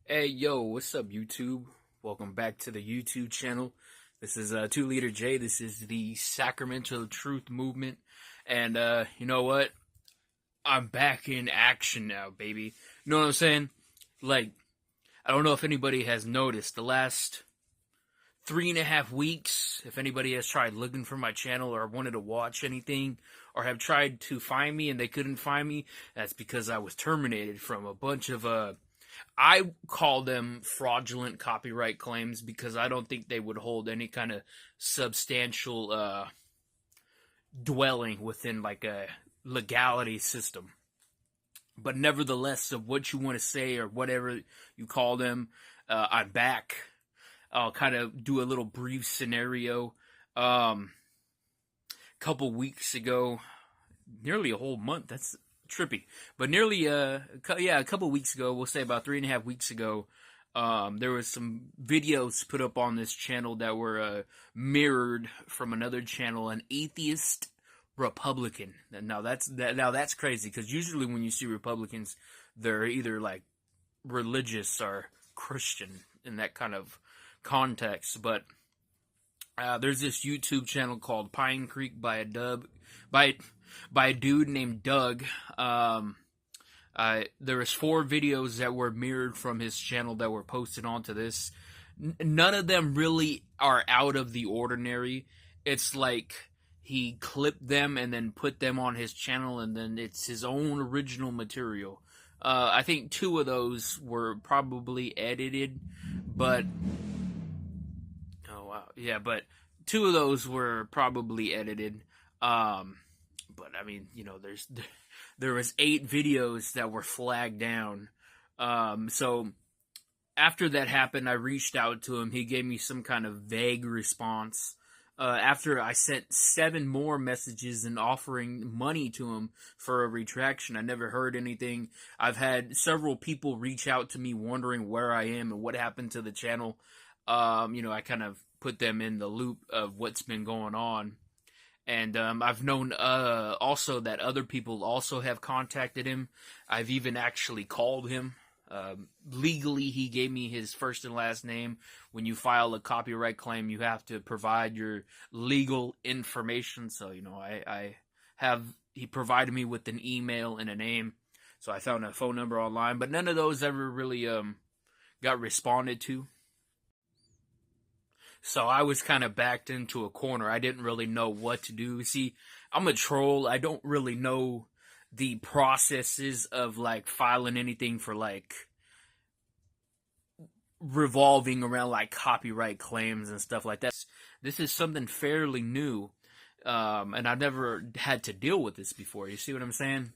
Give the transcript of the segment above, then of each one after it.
Hey, yo, what's up, YouTube? Welcome back to the YouTube channel. This is 2 Liter J. This is the Sacramento Truth Movement. And you know what? I'm back in action now, baby. You know what I'm saying? Like, I don't know if anybody has noticed the last 3.5 weeks, if anybody has tried looking for my channel or wanted to watch anything or have tried to find me and they couldn't find me, that's because I was terminated from a bunch of I call them fraudulent copyright claims because I don't think they would hold any kind of substantial dwelling within like a legality system. But nevertheless, of what you want to say or whatever you call them, I'm back. I'll kind of do a little brief scenario. Couple weeks ago, nearly a whole month. That's trippy. But nearly, a couple weeks ago, we'll say about 3.5 weeks ago, there was some videos put up on this channel that were mirrored from another channel, an atheist Republican. Now that's crazy because usually when you see Republicans, they're either like religious or Christian in that kind of context. But there's this YouTube channel called Pine Creek by a dude named Doug. There was 4 videos that were mirrored from his channel that were posted onto this. None of them really are out of the ordinary. It's like he clipped them and then put them on his channel, and then it's his own original material. I think 2 of those were probably edited, but yeah, but 2 of those were probably edited. But I mean, there was 8 videos that were flagged down. So after that happened, I reached out to him. He gave me some kind of vague response. After I sent 7 more messages and offering money to him for a retraction, I never heard anything. I've had several people reach out to me wondering where I am and what happened to the channel. I kind of put them in the loop of what's been going on. And I've known also that other people also have contacted him. I've even actually called him. Legally, he gave me his first and last name. When you file a copyright claim, you have to provide your legal information. So, he provided me with an email and a name. So I found a phone number online, but none of those ever really got responded to. So I was kind of backed into a corner. I didn't really know what to do. See, I'm a troll. I don't really know the processes of like filing anything for like revolving around like copyright claims and stuff like that. This is something fairly new, and I've never had to deal with this before. You see what I'm saying?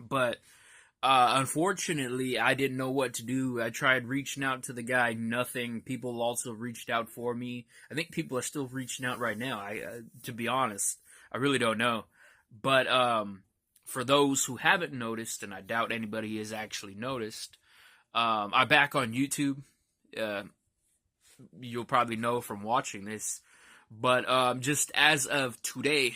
But unfortunately, I didn't know what to do. I tried reaching out to the guy, nothing. People also reached out for me. I think people are still reaching out right now. To be honest, I really don't know. But for those who haven't noticed, and I doubt anybody has actually noticed, I'm back on YouTube. You'll probably know from watching this. But just as of today,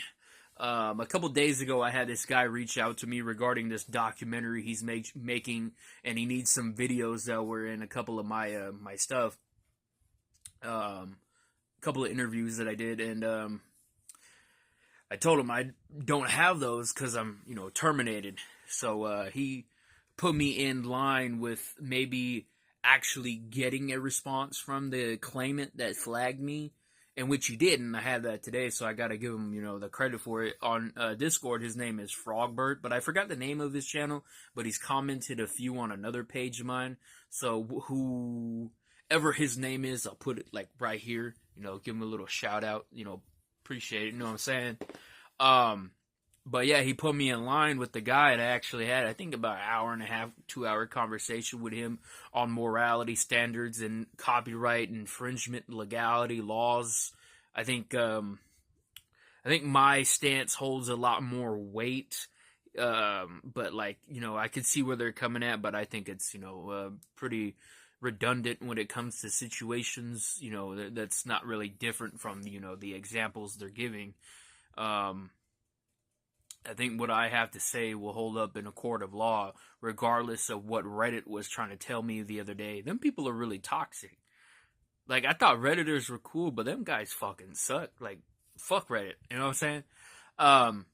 a couple days ago, I had this guy reach out to me regarding this documentary he's making, and he needs some videos that were in a couple of my my stuff, a couple of interviews that I did, and I told him I don't have those because I'm terminated. So he put me in line with maybe actually getting a response from the claimant that flagged me. And which he did, and I had that today, so I gotta give him, the credit for it. On Discord, his name is Frogbert, but I forgot the name of his channel, but he's commented a few on another page of mine. So whoever his name is, I'll put it like right here, give him a little shout out, appreciate it, you know what I'm saying? But yeah, he put me in line with the guy, and I actually had, I think, about an hour and a half, 2-hour conversation with him on morality standards and copyright infringement, legality, laws. I think my stance holds a lot more weight. But I could see where they're coming at, but I think it's, pretty redundant when it comes to situations, that's not really different from, the examples they're giving. I think what I have to say will hold up in a court of law, regardless of what Reddit was trying to tell me the other day. Them people are really toxic. Like, I thought Redditors were cool, but them guys fucking suck. Like, fuck Reddit. You know what I'm saying? Um,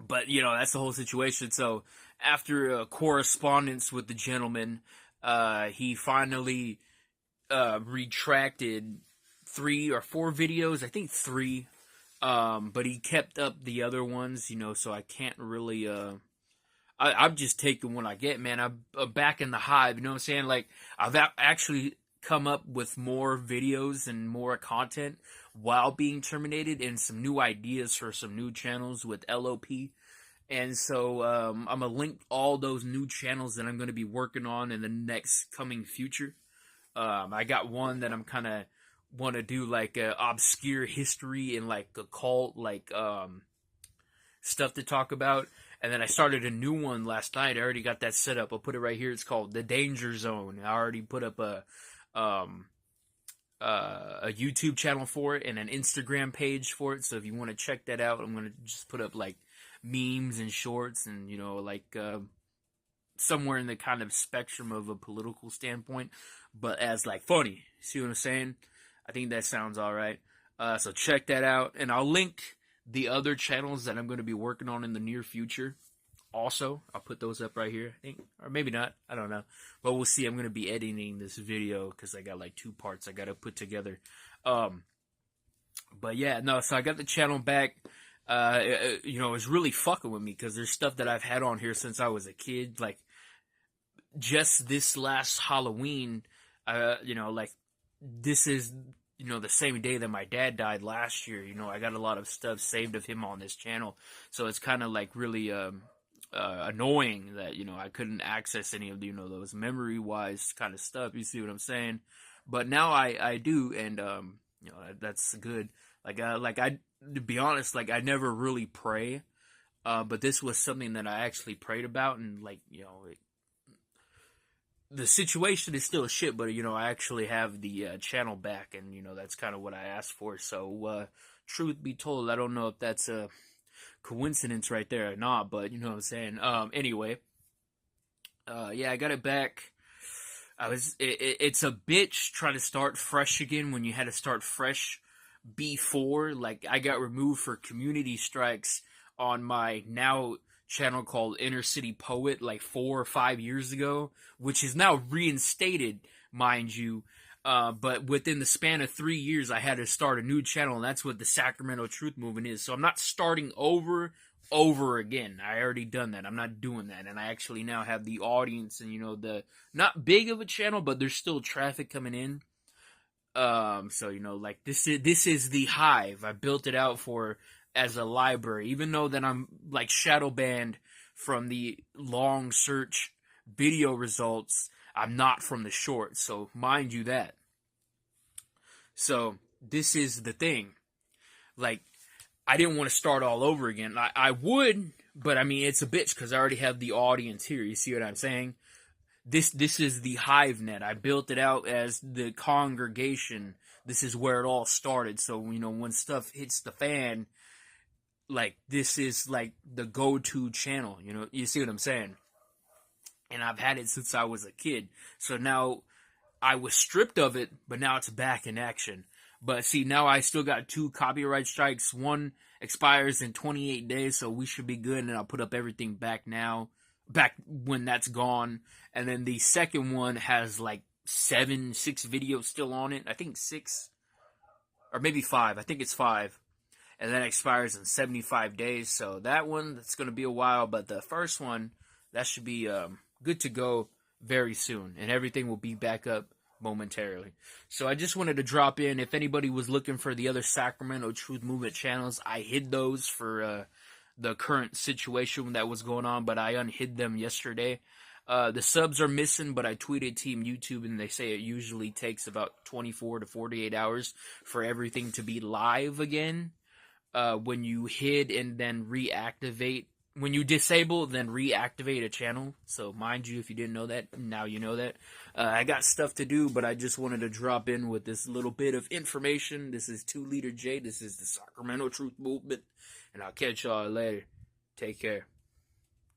but, you know, that's the whole situation. So, after a correspondence with the gentleman, he finally retracted 3 or 4 videos. I think 3. But he kept up the other ones, you know, so I can't really, I'm just taking what I get, man. I'm back in the hive, you know what I'm saying? Like, I've actually come up with more videos and more content while being terminated, and some new ideas for some new channels with LOP. And so, I'm gonna link all those new channels that I'm gonna be working on in the next coming future. I got one that I'm kind of want to do, like, obscure history and, like, occult, like, stuff to talk about. And then I started a new one last night. I already got that set up. I'll put it right here. It's called The Danger Zone. I already put up a YouTube channel for it and an Instagram page for it. So if you want to check that out, I'm going to just put up, like, memes and shorts and, you know, like, somewhere in the kind of spectrum of a political standpoint, but as, like, funny. See what I'm saying? I think that sounds alright. So check that out. And I'll link the other channels that I'm going to be working on in the near future. Also, I'll put those up right here, I think. Or maybe not. I don't know. But we'll see. I'm going to be editing this video because I got, like, 2 parts I got to put together. But yeah, no, so I got the channel back. You know, it's really fucking with me because there's stuff that I've had on here since I was a kid. Like, just this last Halloween, you know, like, this is, you know, the same day that my dad died last year. You know, I got a lot of stuff saved of him on this channel. So it's kind of, like, really annoying that, you know, I couldn't access any of, you know, those memory-wise kind of stuff. You see what I'm saying? But now I do, and, you know, that's good. Like, to be honest, like, I never really pray. But this was something that I actually prayed about, and, like, you know, the situation is still shit, but, you know, I actually have the channel back, and, you know, that's kind of what I asked for. So, truth be told, I don't know if that's a coincidence right there or not, but you know what I'm saying. Anyway, yeah, I got it back. It's a bitch trying to start fresh again when you had to start fresh before. Like, I got removed for community strikes on my now channel called Inner City Poet like 4 or 5 years ago, which is now reinstated, mind you. But within the span of 3 years, I had to start a new channel, and that's what the Sacramento Truth Movement is. So I'm not starting over again. I already done that. I'm not doing that. And I actually now have the audience and, you know, the not big of a channel, but there's still traffic coming in. So, you know, like, this is the hive. I built it out for as a library, even though that I'm, like, shadow banned from the long search video results. I'm not from the short, so mind you that. So, this is the thing. Like, I didn't want to start all over again. I would, but I mean, it's a bitch because I already have the audience here. You see what I'm saying? This is the hive net. I built it out as the congregation. This is where it all started. So, you know, when stuff hits the fan, like, this is, like, the go-to channel. You know, you see what I'm saying? And I've had it since I was a kid. So now I was stripped of it, but now it's back in action. But see, now I still got 2 copyright strikes. One expires in 28 days, so we should be good. And I'll put up everything back when that's gone. And then the second one has like 6 videos still on it. I think 6, or maybe 5. I think it's 5. And that expires in 75 days. So that one, that's going to be a while. But the first one, that should be good to go very soon, and everything will be back up momentarily. So I just wanted to drop in. If anybody was looking for the other Sacramento Truth Movement channels, I hid those for the current situation that was going on, but I unhid them yesterday. The subs are missing, but I tweeted Team YouTube, and they say it usually takes about 24 to 48 hours for everything to be live again when you hid and then reactivate when you disable, then reactivate a channel. So mind you, if you didn't know that, now you know that. I got stuff to do, but I just wanted to drop in with this little bit of information. This is 2 Liter J. This is the Sacramento Truth Movement. And I'll catch y'all later. Take care.